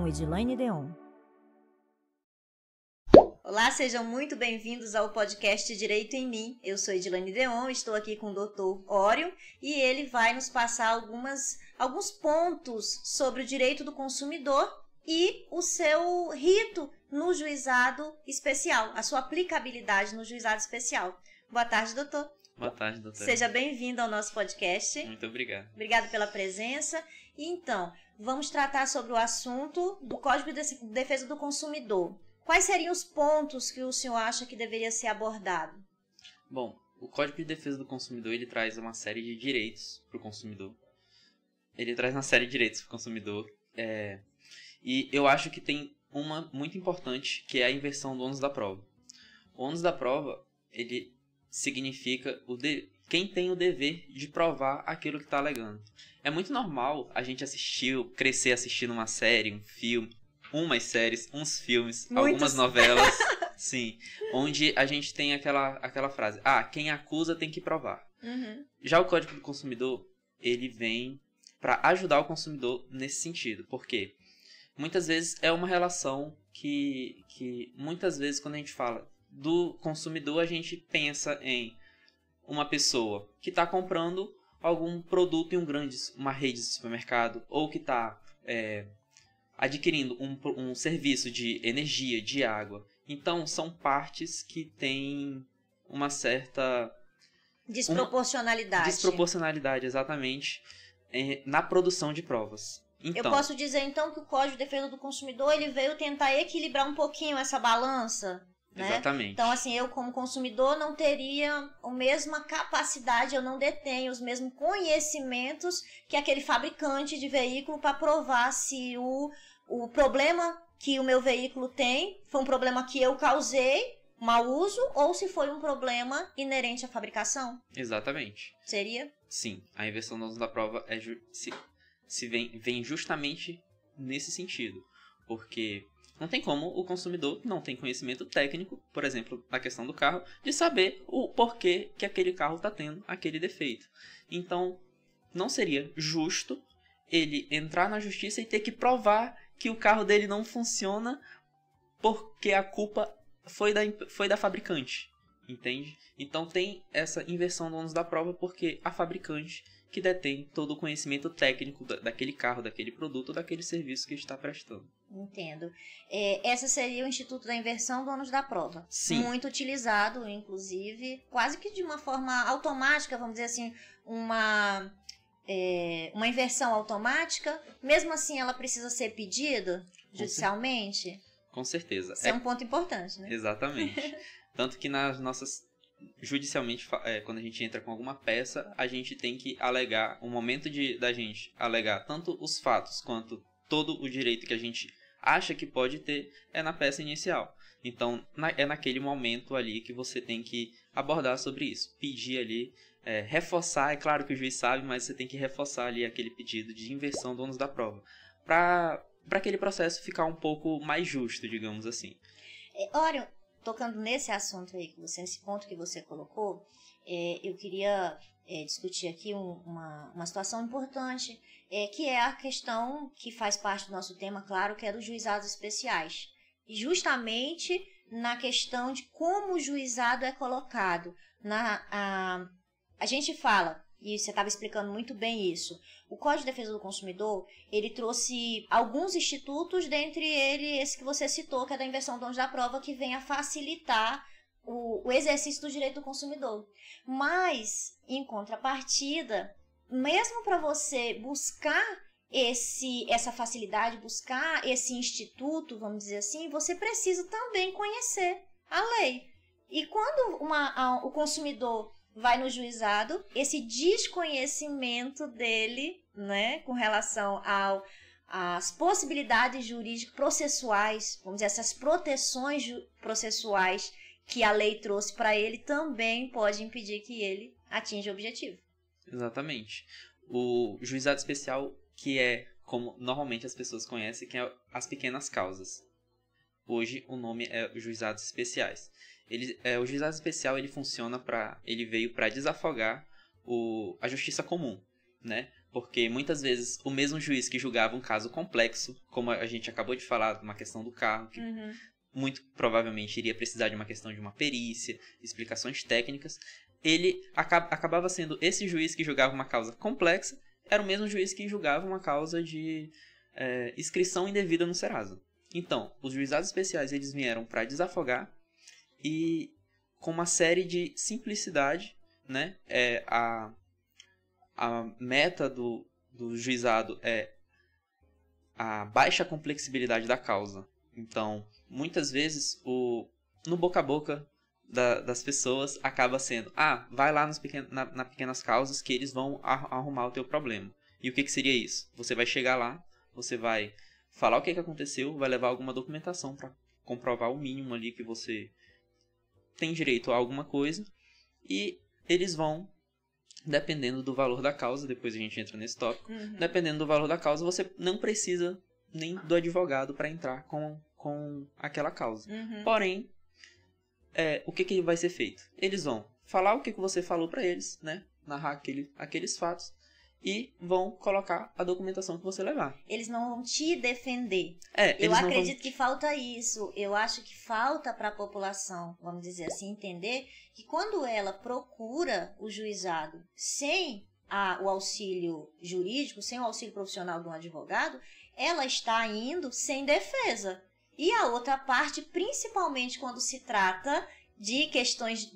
Edilane Deon. Olá, sejam muito bem-vindos ao podcast Direito em Mim. Eu sou Edilane Deon, estou aqui com o Dr. Ório e ele vai nos passar alguns pontos sobre o direito do consumidor e o seu rito no juizado especial, a sua aplicabilidade no juizado especial. Boa tarde, doutor. Boa tarde, doutora. Seja bem-vindo ao nosso podcast. Muito obrigado. Obrigado pela presença. E então, vamos tratar sobre o assunto do Código de Defesa do Consumidor. Quais seriam os pontos que o senhor acha que deveria ser abordado? Bom, o Código de Defesa do Consumidor, ele traz uma série de direitos para o consumidor. E eu acho que tem uma muito importante, que é a inversão do ônus da prova. O ônus da prova, ele significa quem tem o dever de provar aquilo que está alegando. É muito normal a gente crescer assistindo uma série, um filme, umas séries, uns filmes, algumas novelas, sim, onde a gente tem aquela frase, quem acusa tem que provar. Uhum. Já o Código do Consumidor, ele vem para ajudar o consumidor nesse sentido, porque muitas vezes é uma relação que muitas vezes quando a gente fala do consumidor, a gente pensa em uma pessoa que está comprando algum produto em uma rede de supermercado, ou que está adquirindo um serviço de energia, de água. Então, são partes que têm uma certa desproporcionalidade. Desproporcionalidade, exatamente, na produção de provas. Então, eu posso dizer, então, que o Código de Defesa do Consumidor ele veio tentar equilibrar um pouquinho essa balança, né? Exatamente. Então, assim, eu como consumidor não teria a mesma capacidade, eu não detenho os mesmos conhecimentos que aquele fabricante de veículo para provar se o problema que o meu veículo tem foi um problema que eu causei, mau uso, ou se foi um problema inerente à fabricação. Exatamente. Seria? Sim, a inversão do ônus da prova vem justamente nesse sentido, porque não tem como o consumidor não tem conhecimento técnico, por exemplo, na questão do carro, de saber o porquê que aquele carro está tendo aquele defeito. Então, não seria justo ele entrar na justiça e ter que provar que o carro dele não funciona porque a culpa foi da fabricante, entende? Então tem essa inversão do ônus da prova porque a fabricante que detém todo o conhecimento técnico daquele carro, daquele produto, daquele serviço que está prestando. Entendo. Essa seria o Instituto da Inversão do ônus da prova. Sim. Muito utilizado, inclusive, quase que de uma forma automática, vamos dizer assim, uma inversão automática. Mesmo assim, ela precisa ser pedida judicialmente? Com certeza. Isso é um ponto importante, né? Exatamente. Tanto que nas nossas... Judicialmente, quando a gente entra com alguma peça, a gente tem que alegar, o momento da gente alegar tanto os fatos quanto todo o direito que a gente acha que pode ter é na peça inicial. Então, é naquele momento ali que você tem que abordar sobre isso. Pedir ali, reforçar, é claro que o juiz sabe, mas você tem que reforçar ali aquele pedido de inversão do ônus da prova. Para aquele processo ficar um pouco mais justo, digamos assim. Ório, tocando nesse assunto aí, nesse ponto que você colocou, eu queria discutir aqui uma situação importante, que é a questão que faz parte do nosso tema, claro, que é dos juizados especiais. E justamente na questão de como o juizado é colocado. A gente fala, e você estava explicando muito bem isso, o Código de Defesa do Consumidor, ele trouxe alguns institutos, dentre eles esse que você citou, que é da inversão do ônus da prova, que vem a facilitar o exercício do direito do consumidor. Mas, em contrapartida, mesmo para você buscar essa facilidade, buscar esse instituto, vamos dizer assim, você precisa também conhecer a lei. E quando o consumidor vai no juizado, esse desconhecimento dele, né, com relação às possibilidades jurídicas processuais, vamos dizer, essas proteções processuais que a lei trouxe para ele, também pode impedir que ele atinja o objetivo. Exatamente. O juizado especial, que é como normalmente as pessoas conhecem, que é as pequenas causas. Hoje o nome é juizados especiais. O juizado especial ele veio para desafogar a justiça comum, né? Porque muitas vezes o mesmo juiz que julgava um caso complexo, como a gente acabou de falar, uma questão do carro, que muito provavelmente iria precisar de uma questão de uma perícia, explicações técnicas, ele acabava sendo esse juiz que julgava uma causa complexa, era o mesmo juiz que julgava uma causa de inscrição indevida no Serasa. Então, os juizados especiais eles vieram para desafogar e com uma série de simplicidade, né? A meta do juizado é a baixa complexibilidade da causa. Então, muitas vezes, no boca a boca das pessoas acaba sendo, vai lá nas pequenas causas que eles vão arrumar o teu problema. E o que seria isso? Você vai chegar lá, você vai falar o que aconteceu, vai levar alguma documentação para comprovar o mínimo ali que você tem direito a alguma coisa, e eles vão, dependendo do valor da causa, depois a gente entra nesse tópico, dependendo do valor da causa, você não precisa nem do advogado para entrar com aquela causa. Porém, o que vai ser feito? Eles vão falar o que você falou para eles, né? Narrar aqueles fatos, e vão colocar a documentação que você levar. Eles não vão te defender. Eu acredito que falta isso. Eu acho que falta para a população, vamos dizer assim, entender que quando ela procura o juizado sem o auxílio jurídico, sem o auxílio profissional de um advogado, ela está indo sem defesa. E a outra parte, principalmente quando se trata de questões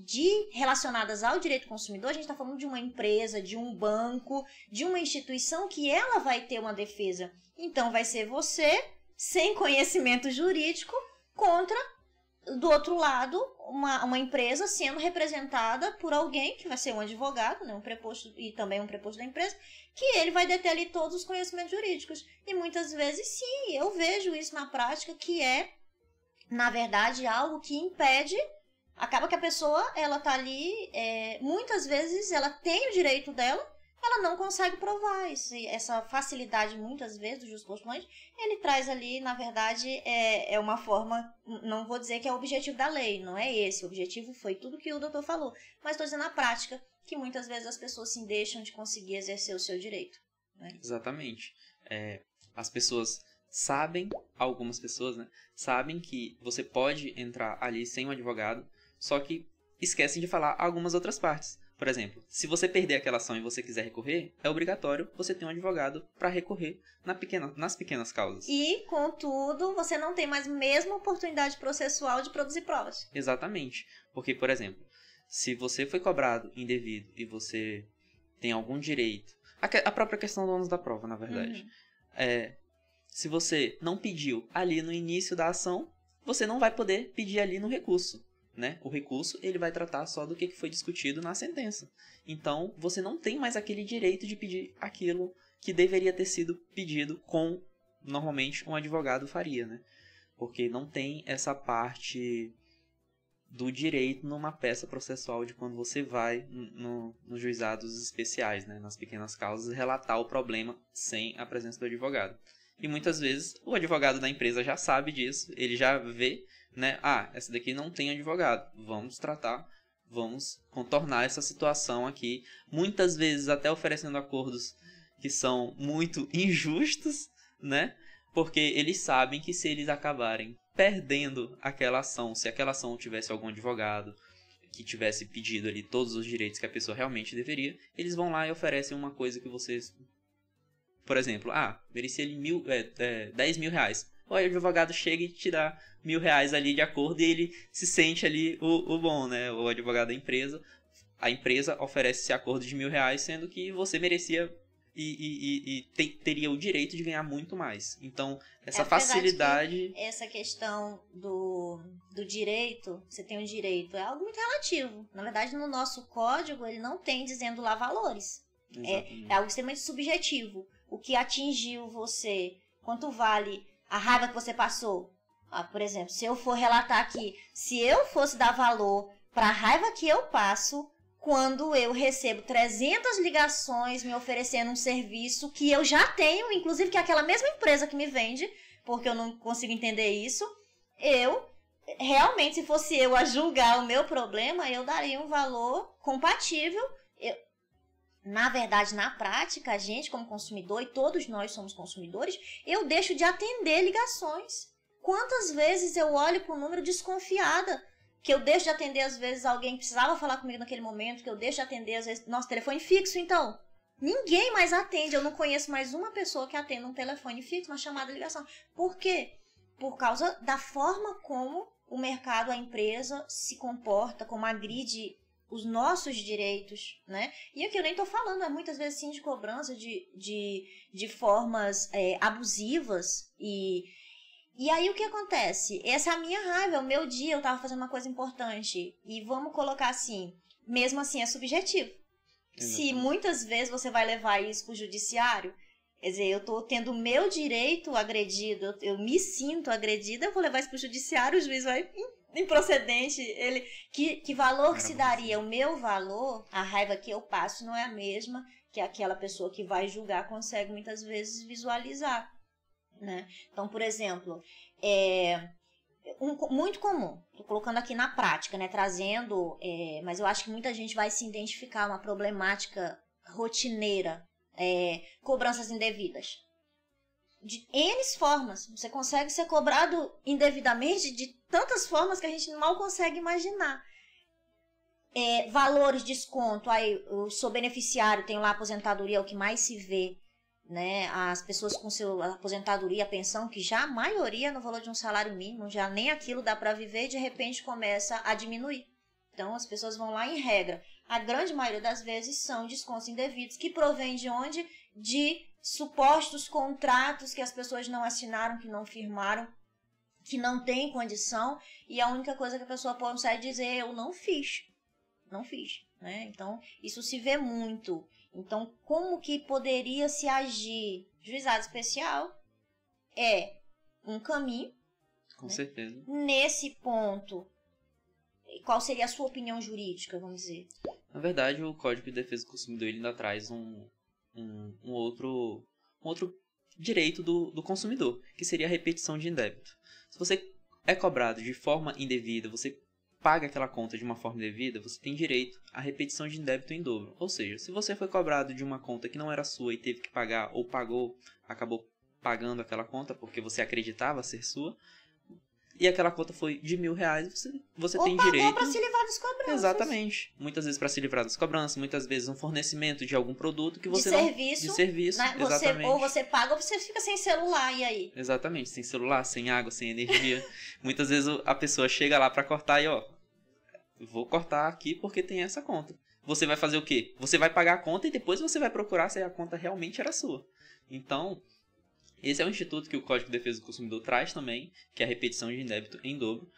relacionadas ao direito do consumidor, a gente está falando de uma empresa, de um banco, de uma instituição que ela vai ter uma defesa. Então, vai ser você, sem conhecimento jurídico, contra, do outro lado, uma empresa sendo representada por alguém, que vai ser um advogado, né, um preposto, e também um preposto da empresa, que ele vai deter ali todos os conhecimentos jurídicos. E muitas vezes, sim, eu vejo isso na prática, que na verdade, algo que impede. Acaba que a pessoa, ela tá ali, muitas vezes ela tem o direito dela, ela não consegue provar isso. Essa facilidade, muitas vezes, do juiz postulante, ele traz ali, na verdade, é uma forma, não vou dizer que é o objetivo da lei, não é esse. O objetivo foi tudo que o doutor falou, mas estou dizendo na prática que muitas vezes as pessoas se deixam de conseguir exercer o seu direito. Né? Exatamente. As pessoas sabem, algumas pessoas, né, sabem que você pode entrar ali sem um advogado, só que esquecem de falar algumas outras partes. Por exemplo, se você perder aquela ação e você quiser recorrer, é obrigatório você ter um advogado para recorrer nas pequenas causas. E, contudo, você não tem mais a mesma oportunidade processual de produzir provas. Exatamente. Porque, por exemplo, se você foi cobrado indevido e você tem algum direito... A própria questão do ônus da prova, na verdade. Se você não pediu ali no início da ação, você não vai poder pedir ali no recurso. Né? O recurso ele vai tratar só do que foi discutido na sentença. Então, você não tem mais aquele direito de pedir aquilo que deveria ter sido pedido como, normalmente, um advogado faria. Né? Porque não tem essa parte do direito numa peça processual de quando você vai nos juizados especiais, né? Nas pequenas causas, relatar o problema sem a presença do advogado. E muitas vezes o advogado da empresa já sabe disso, ele já vê, né? Essa daqui não tem advogado. Vamos tratar, vamos contornar essa situação aqui. Muitas vezes até oferecendo acordos que são muito injustos, né? Porque eles sabem que se eles acabarem perdendo aquela ação, se aquela ação tivesse algum advogado que tivesse pedido ali todos os direitos que a pessoa realmente deveria, eles vão lá e oferecem uma coisa que vocês... Por exemplo, merecia ali 10 mil reais. O advogado chega e te dá R$1.000 ali de acordo e ele se sente ali o bom, né? O advogado da empresa. A empresa oferece esse acordo de R$1.000, sendo que você merecia teria o direito de ganhar muito mais. Então, essa facilidade... Essa questão do direito, você tem um direito, é algo muito relativo. Na verdade, no nosso código, ele não tem dizendo lá valores. É algo extremamente subjetivo. O que atingiu você, quanto vale a raiva que você passou. Por exemplo, se eu for relatar aqui, se eu fosse dar valor para a raiva que eu passo quando eu recebo 300 ligações me oferecendo um serviço que eu já tenho, inclusive que é aquela mesma empresa que me vende, porque eu não consigo entender isso, realmente, se fosse eu a julgar o meu problema, eu daria um valor compatível. na verdade, na prática, a gente como consumidor, e todos nós somos consumidores, eu deixo de atender ligações. Quantas vezes eu olho para o número desconfiada, que eu deixo de atender, às vezes, alguém que precisava falar comigo naquele momento, que eu deixo de atender, às vezes, nosso telefone fixo, então. Ninguém mais atende, eu não conheço mais uma pessoa que atenda um telefone fixo, uma chamada de ligação. Por quê? Por causa da forma como o mercado, a empresa se comporta, como agride os nossos direitos, né? E aqui eu nem tô falando, muitas vezes sim de cobrança, de formas abusivas e aí o que acontece? Essa é a minha raiva, é o meu dia, eu tava fazendo uma coisa importante e vamos colocar assim, mesmo assim é subjetivo. Se muitas vezes você vai levar isso pro judiciário, quer dizer, eu tô tendo o meu direito agredido, eu me sinto agredida, eu vou levar isso pro judiciário, o juiz vai improcedente, ele que valor que se daria? O meu valor, a raiva que eu passo não é a mesma que aquela pessoa que vai julgar consegue muitas vezes visualizar, né? Então, por exemplo, muito comum, tô colocando aqui na prática, né? Trazendo, mas eu acho que muita gente vai se identificar uma problemática rotineira, cobranças indevidas. De N formas. Você consegue ser cobrado indevidamente de tantas formas que a gente mal consegue imaginar. Valores, desconto. Aí, eu sou beneficiário, tenho lá a aposentadoria, é o que mais se vê. Né? As pessoas com sua aposentadoria, pensão, que já a maioria no valor de um salário mínimo, já nem aquilo dá para viver e de repente começa a diminuir. Então, as pessoas vão lá em regra. A grande maioria das vezes são descontos indevidos, que provém de onde? De supostos contratos que as pessoas não assinaram, que não firmaram, que não têm condição, e a única coisa que a pessoa consegue dizer é eu não fiz, né? Então, isso se vê muito. Então, como que poderia se agir? Juizado especial é um caminho. Com certeza. Nesse ponto, qual seria a sua opinião jurídica, vamos dizer? Na verdade, o Código de Defesa do Consumidor ele ainda traz um outro direito do consumidor, que seria a repetição de indébito. Se você é cobrado de forma indevida, você paga aquela conta de uma forma indevida, você tem direito à repetição de indébito em dobro. Ou seja, se você foi cobrado de uma conta que não era sua e teve que pagar, ou acabou pagando aquela conta porque você acreditava ser sua, e aquela conta foi de R$1.000, você tem direito... Ou para se livrar das cobranças. Exatamente. Muitas vezes para se livrar das cobranças, muitas vezes um fornecimento de algum produto que você de serviço, né? Exatamente. Ou você paga ou você fica sem celular, e aí? Exatamente, sem celular, sem água, sem energia. Muitas vezes a pessoa chega lá para cortar e vou cortar aqui porque tem essa conta. Você vai fazer o quê? Você vai pagar a conta e depois você vai procurar se a conta realmente era sua. Então... esse é o instituto que o Código de Defesa do Consumidor traz também, que é a repetição de indébito em dobro.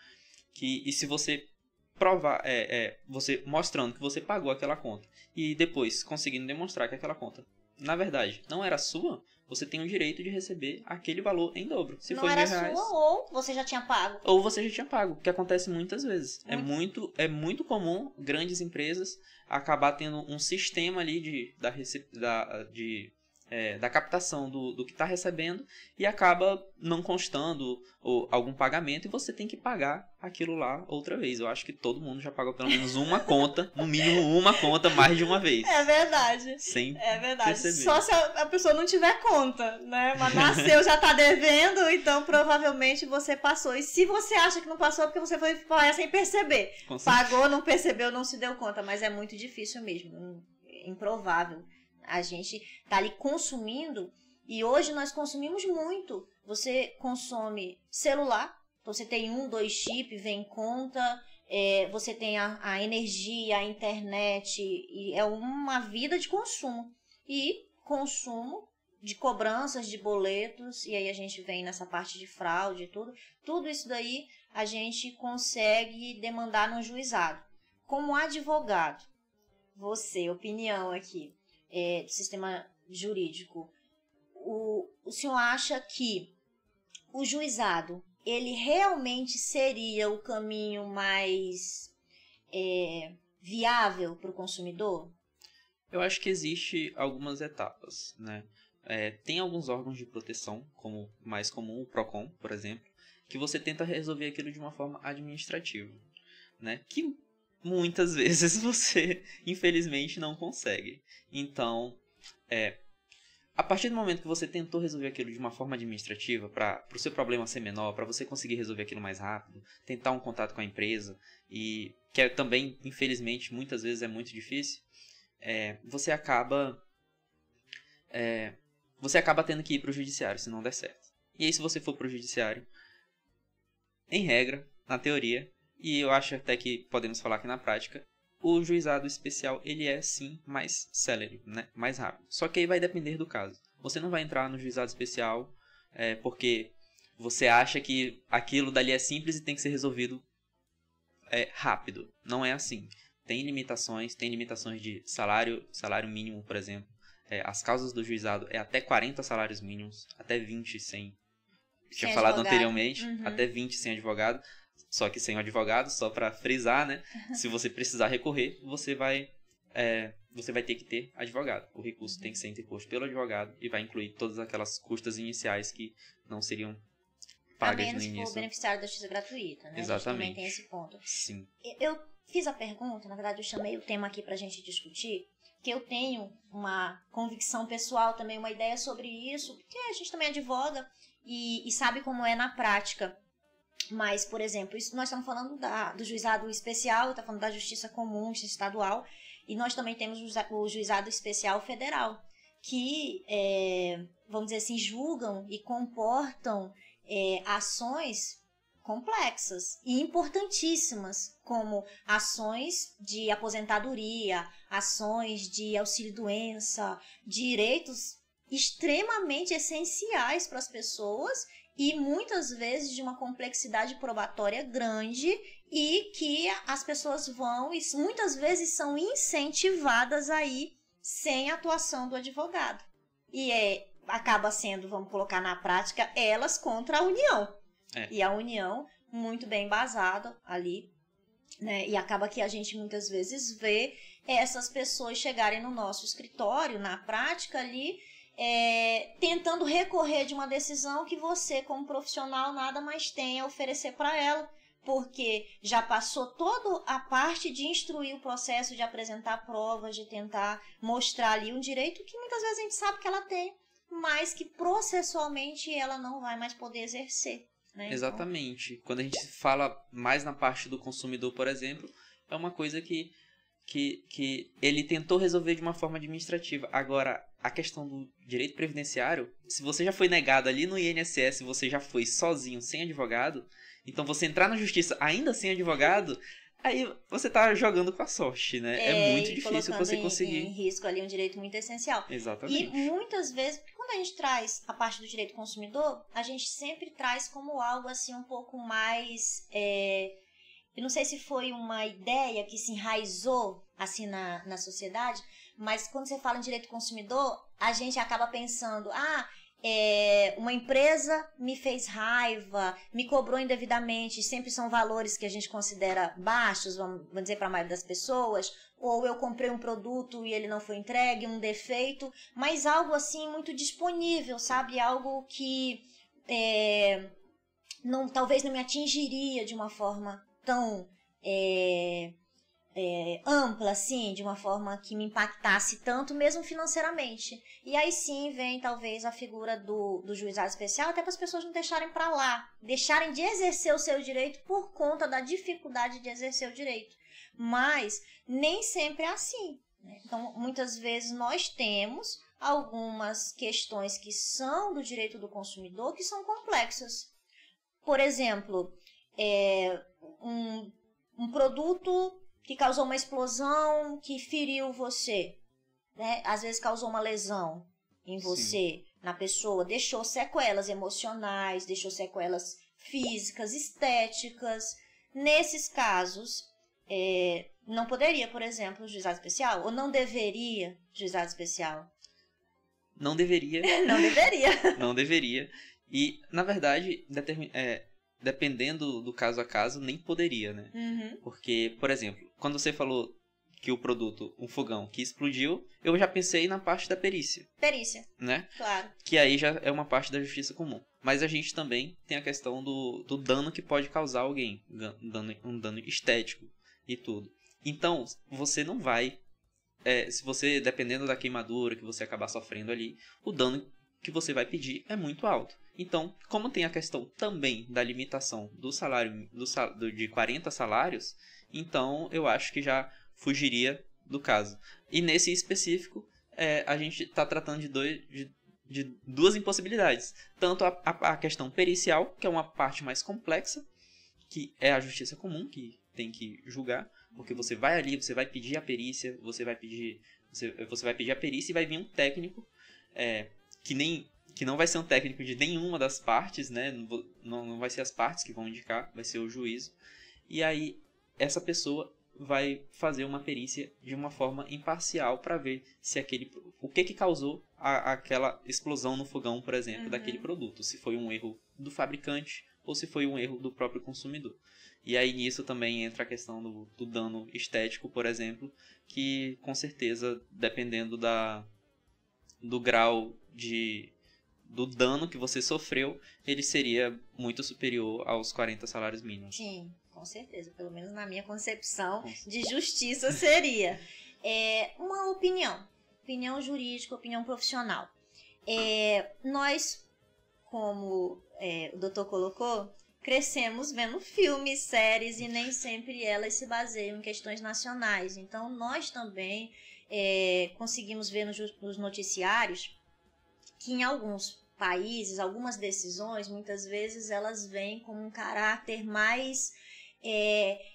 E se você provar, você mostrando que você pagou aquela conta e depois conseguindo demonstrar que aquela conta, na verdade, não era sua, você tem o direito de receber aquele valor em dobro. Se for R$1.000, sua, ou você já tinha pago. Ou você já tinha pago, que acontece muitas vezes. É muito comum grandes empresas acabar tendo um sistema ali da captação do que está recebendo e acaba não constando algum pagamento e você tem que pagar aquilo lá outra vez. Eu acho que todo mundo já pagou pelo menos uma conta, no mínimo uma conta, mais de uma vez. É verdade. É verdade. Perceber. Só se a pessoa não tiver conta, né? Mas nasceu, já está devendo, então provavelmente você passou. E se você acha que não passou, é porque você foi sem perceber. Pagou, não percebeu, não se deu conta. Mas é muito difícil mesmo. Improvável. A gente tá ali consumindo e hoje nós consumimos muito. Você consome celular, você tem 2 chips, vem conta, você tem a energia, a internet, e é uma vida de consumo. E consumo de cobranças, de boletos, e aí a gente vem nessa parte de fraude e tudo isso daí a gente consegue demandar no juizado. Como advogado, você, opinião aqui, do sistema jurídico, o senhor acha que o juizado, ele realmente seria o caminho mais viável para o consumidor? Eu acho que existe algumas etapas, né? Tem alguns órgãos de proteção, como mais comum, o PROCON, por exemplo, que você tenta resolver aquilo de uma forma administrativa, né? Que muitas vezes você, infelizmente, não consegue. Então, a partir do momento que você tentou resolver aquilo de uma forma administrativa, para o seu problema ser menor, para você conseguir resolver aquilo mais rápido, tentar um contato com a empresa, e que também, infelizmente, muitas vezes é muito difícil, você acaba tendo que ir para o judiciário se não der certo. E aí, se você for para o judiciário, em regra, na teoria, e eu acho até que podemos falar que na prática, o juizado especial, ele é sim mais célere, né? Mais rápido. Só que aí vai depender do caso. Você não vai entrar no juizado especial porque você acha que aquilo dali é simples e tem que ser resolvido rápido. Não é assim. Tem limitações de salário mínimo, por exemplo. As causas do juizado é até 40 salários mínimos, até 20 sem... Tinha falado anteriormente, até 20 sem advogado. Só que sem o advogado, só para frisar, né? Se você precisar recorrer, você vai ter que ter advogado. O recurso tem que ser interposto pelo advogado e vai incluir todas aquelas custas iniciais que não seriam pagas no início. A menos for beneficiário da justiça gratuita, né? Exatamente. A gente também tem esse ponto. Sim. Eu fiz a pergunta, na verdade eu chamei o tema aqui pra gente discutir, que eu tenho uma convicção pessoal também, uma ideia sobre isso, porque a gente também advoga e sabe como é na prática. Mas, por exemplo, isso nós estamos falando do juizado especial, está falando da justiça comum, justiça estadual, e nós também temos o juizado especial federal, que, vamos dizer assim, julgam e comportam ações complexas e importantíssimas, como ações de aposentadoria, ações de auxílio-doença, direitos extremamente essenciais para as pessoas e muitas vezes de uma complexidade probatória grande e que as pessoas vão e muitas vezes são incentivadas aí sem a atuação do advogado. E acaba sendo, vamos colocar na prática, elas contra a União. E a União muito bem embasada ali, né? E acaba que a gente muitas vezes vê essas pessoas chegarem no nosso escritório, na prática ali, tentando recorrer de uma decisão que você, como profissional, nada mais tem a oferecer para ela, porque já passou toda a parte de instruir o processo, de apresentar provas, de tentar mostrar ali um direito que muitas vezes a gente sabe que ela tem, mas que processualmente ela não vai mais poder exercer. Né? Exatamente. Então... Quando a gente fala mais na parte do consumidor, por exemplo, é uma coisa que ele tentou resolver de uma forma administrativa. Agora, a questão do direito previdenciário, se você já foi negado ali no INSS, você já foi sozinho, sem advogado, então você entrar na justiça ainda sem advogado, aí você tá jogando com a sorte, né? É muito difícil você conseguir. Em risco ali um direito muito essencial. Exatamente. E muitas vezes, quando a gente traz a parte do direito consumidor, a gente sempre traz como algo assim um pouco mais... Eu não sei se foi uma ideia que se enraizou assim na sociedade, mas quando você fala em direito consumidor, a gente acaba pensando, uma empresa me fez raiva, me cobrou indevidamente, sempre são valores que a gente considera baixos, vamos dizer, para a maioria das pessoas, ou eu comprei um produto e ele não foi entregue, um defeito, mas algo assim muito disponível, sabe? Algo que talvez não me atingiria de uma forma tão ampla, assim, de uma forma que me impactasse tanto, mesmo financeiramente. E aí sim vem talvez a figura do juizado especial, até para as pessoas não deixarem para lá, deixarem de exercer o seu direito por conta da dificuldade de exercer o direito. Mas nem sempre é assim, né? Então, muitas vezes nós temos algumas questões que são do direito do consumidor que são complexas. Por exemplo, um produto que causou uma explosão, que feriu você, né? Às vezes causou uma lesão em você, sim, na pessoa, deixou sequelas emocionais, deixou sequelas físicas, estéticas. Nesses casos, não poderia, por exemplo, juizado especial? Ou não deveria juizado especial? Não deveria. Não deveria. Não deveria. E, na verdade, dependendo do caso a caso, nem poderia, né? Uhum. Porque, por exemplo, quando você falou que o produto, um fogão que explodiu, eu já pensei na parte da perícia. Perícia. Né? Claro. Que aí já é uma parte da justiça comum. Mas a gente também tem a questão do dano que pode causar alguém. Um dano estético e tudo. Então, você não vai... se você, dependendo da queimadura que você acabar sofrendo ali, o dano que você vai pedir é muito alto. Então, como tem a questão também da limitação do salário de 40 salários, então eu acho que já fugiria do caso. E nesse específico, a gente está tratando de duas impossibilidades. Tanto a questão pericial, que é uma parte mais complexa, que é a justiça comum, que tem que julgar, porque você vai ali, você vai pedir a perícia, você vai pedir a perícia e vai vir um técnico que não vai ser um técnico de nenhuma das partes, né? Não vai ser as partes que vão indicar, vai ser o juízo. E aí, essa pessoa vai fazer uma perícia de uma forma imparcial para ver se o que causou aquela explosão no fogão, por exemplo, daquele produto. Se foi um erro do fabricante ou se foi um erro do próprio consumidor. E aí nisso também entra a questão do dano estético, por exemplo, que com certeza, dependendo do grau do dano que você sofreu, ele seria muito superior aos 40 salários mínimos. Sim, com certeza. Pelo menos na minha concepção de justiça seria. Uma opinião jurídica, opinião profissional. Nós, como o doutor colocou, crescemos vendo filmes, séries, e nem sempre elas se baseiam em questões nacionais. Então, nós também conseguimos ver nos noticiários que em alguns países, algumas decisões, muitas vezes elas vêm com um caráter mais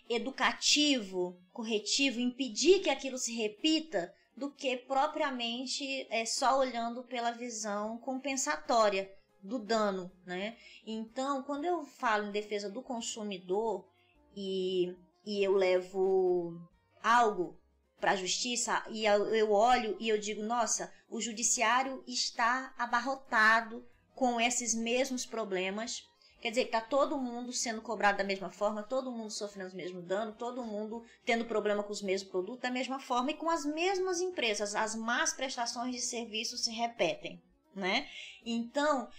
educativo, corretivo, impedir que aquilo se repita, do que propriamente só olhando pela visão compensatória do dano, né? Então, quando eu falo em defesa do consumidor e eu levo algo para a justiça e eu olho e eu digo, nossa, o judiciário está abarrotado com esses mesmos problemas. Quer dizer, está todo mundo sendo cobrado da mesma forma, todo mundo sofrendo o mesmo dano, todo mundo tendo problema com os mesmos produtos da mesma forma e com as mesmas empresas. As más prestações de serviço se repetem, né? Então,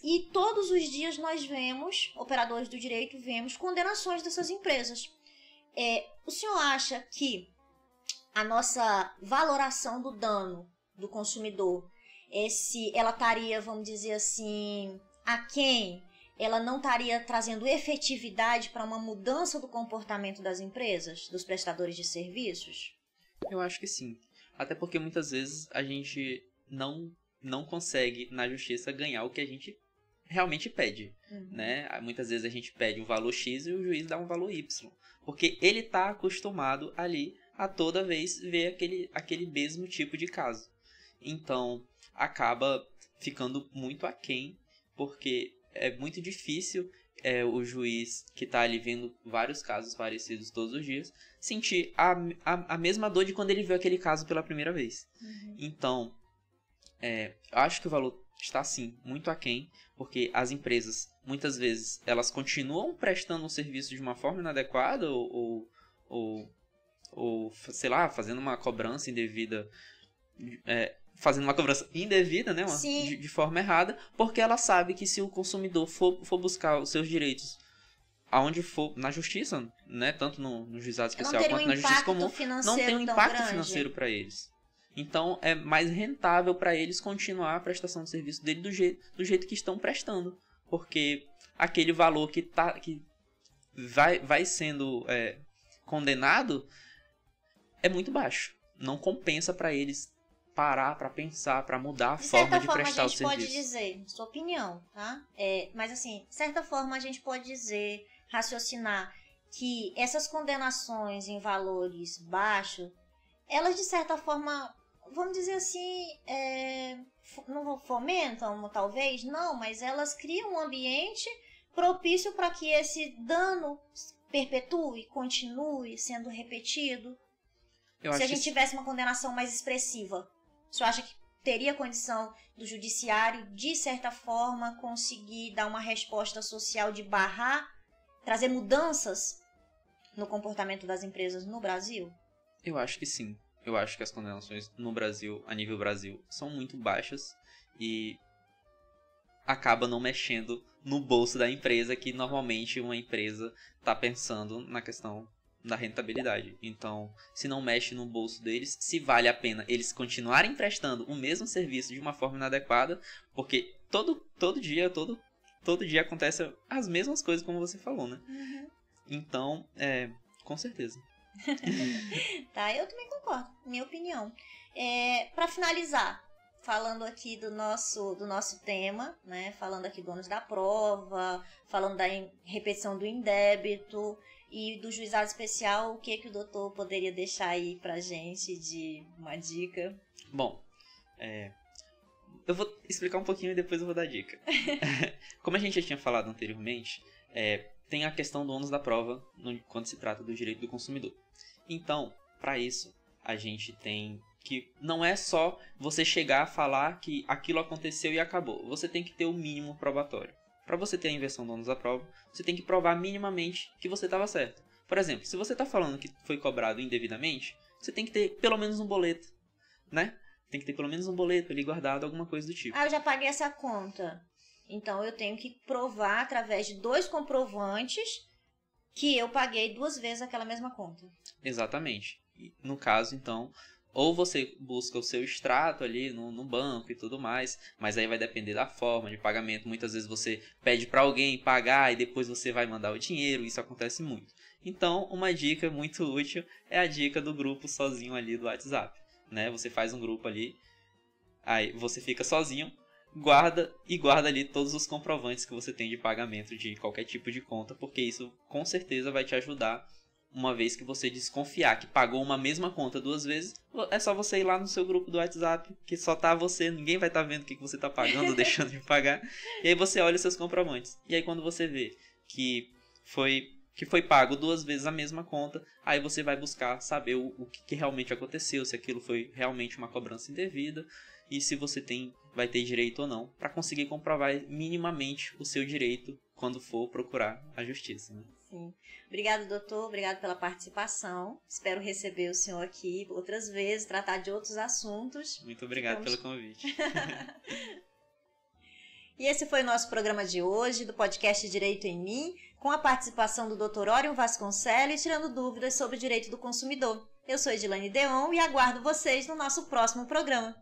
e todos os dias nós vemos, operadores do direito, vemos condenações dessas empresas. O senhor acha que a nossa valoração do dano do consumidor, ela estaria, vamos dizer assim, aquém? Ela não estaria trazendo efetividade para uma mudança do comportamento das empresas, dos prestadores de serviços? Eu acho que sim. Até porque muitas vezes a gente não consegue na justiça ganhar o que a gente realmente pede, né? Muitas vezes a gente pede um valor X e o juiz dá um valor Y, porque ele está acostumado ali a toda vez ver aquele mesmo tipo de caso. Então, acaba ficando muito aquém, porque é muito difícil o juiz que está ali vendo vários casos parecidos todos os dias sentir a mesma dor de quando ele viu aquele caso pela primeira vez. Então, eu acho que o valor está, sim, muito aquém, porque as empresas, muitas vezes, elas continuam prestando um serviço de uma forma inadequada ou sei lá, fazendo uma cobrança indevida, né, de forma errada, porque ela sabe que se o consumidor for buscar os seus direitos aonde for, na justiça, né, tanto no juizado especial quanto na justiça comum, não tem um impacto financeiro para eles. Então, é mais rentável para eles continuar a prestação de serviço dele do jeito que estão prestando. Porque aquele valor que vai sendo condenado é muito baixo. Não compensa para eles parar para pensar, para mudar a forma de prestar o serviço. De certa forma, a gente pode dizer, sua opinião, tá? Mas assim, de certa forma, a gente pode dizer, raciocinar, que essas condenações em valores baixos, elas, de certa forma, vamos dizer assim, não fomentam, talvez, não, mas elas criam um ambiente propício para que esse dano perpetue, continue sendo repetido. Se a gente tivesse uma condenação mais expressiva, o senhor acha que teria condição do judiciário, de certa forma, conseguir dar uma resposta social de barrar, trazer mudanças no comportamento das empresas no Brasil? Eu acho que sim. Eu acho que as condenações no Brasil, a nível Brasil, são muito baixas e acaba não mexendo no bolso da empresa, que normalmente uma empresa está pensando na questão da rentabilidade. Então, se não mexe no bolso deles, se vale a pena eles continuarem prestando o mesmo serviço de uma forma inadequada, porque todo dia acontece as mesmas coisas, como você falou, né? Uhum. Então, com certeza. Tá, eu também concordo, minha opinião. Para finalizar, falando aqui do nosso tema, né? Falando aqui do ônus da prova, falando da repetição do indébito e do juizado especial, o que o doutor poderia deixar aí pra gente de uma dica? Bom, eu vou explicar um pouquinho e depois eu vou dar dica. Como a gente já tinha falado anteriormente, tem a questão do ônus da prova quando se trata do direito do consumidor. Então, para isso, a gente tem que não é só você chegar a falar que aquilo aconteceu e acabou. Você tem que ter o mínimo probatório. Para você ter a inversão do ônus da prova, você tem que provar minimamente que você estava certo. Por exemplo, se você está falando que foi cobrado indevidamente, você tem que ter pelo menos um boleto, né? Tem que ter pelo menos um boleto ali guardado, alguma coisa do tipo. Eu já paguei essa conta. Então, eu tenho que provar através de 2 comprovantes que eu paguei 2 vezes aquela mesma conta. Exatamente. No caso, então, ou você busca o seu extrato ali no banco e tudo mais, mas aí vai depender da forma de pagamento. Muitas vezes você pede para alguém pagar e depois você vai mandar o dinheiro, isso acontece muito. Então, uma dica muito útil é a dica do grupo sozinho ali do WhatsApp, né? Você faz um grupo ali, aí você fica sozinho, guarda ali todos os comprovantes que você tem de pagamento de qualquer tipo de conta, porque isso com certeza vai te ajudar. Uma vez que você desconfiar que pagou uma mesma conta 2 vezes, é só você ir lá no seu grupo do WhatsApp, que só tá você, ninguém vai estar vendo o que você tá pagando ou deixando de pagar. E aí você olha os seus comprovantes. E aí quando você vê que foi pago 2 vezes a mesma conta, aí você vai buscar saber o que realmente aconteceu, se aquilo foi realmente uma cobrança indevida, e se você vai ter direito ou não, para conseguir comprovar minimamente o seu direito quando for procurar a justiça, né? Sim. Obrigado, doutor. Obrigado pela participação. Espero receber o senhor aqui outras vezes, tratar de outros assuntos. Muito obrigado pelo convite. E esse foi o nosso programa de hoje, do podcast Direito em Mim, com a participação do Dr. Orion Vasconcelos, tirando dúvidas sobre o direito do consumidor. Eu sou Edilane Deon e aguardo vocês no nosso próximo programa.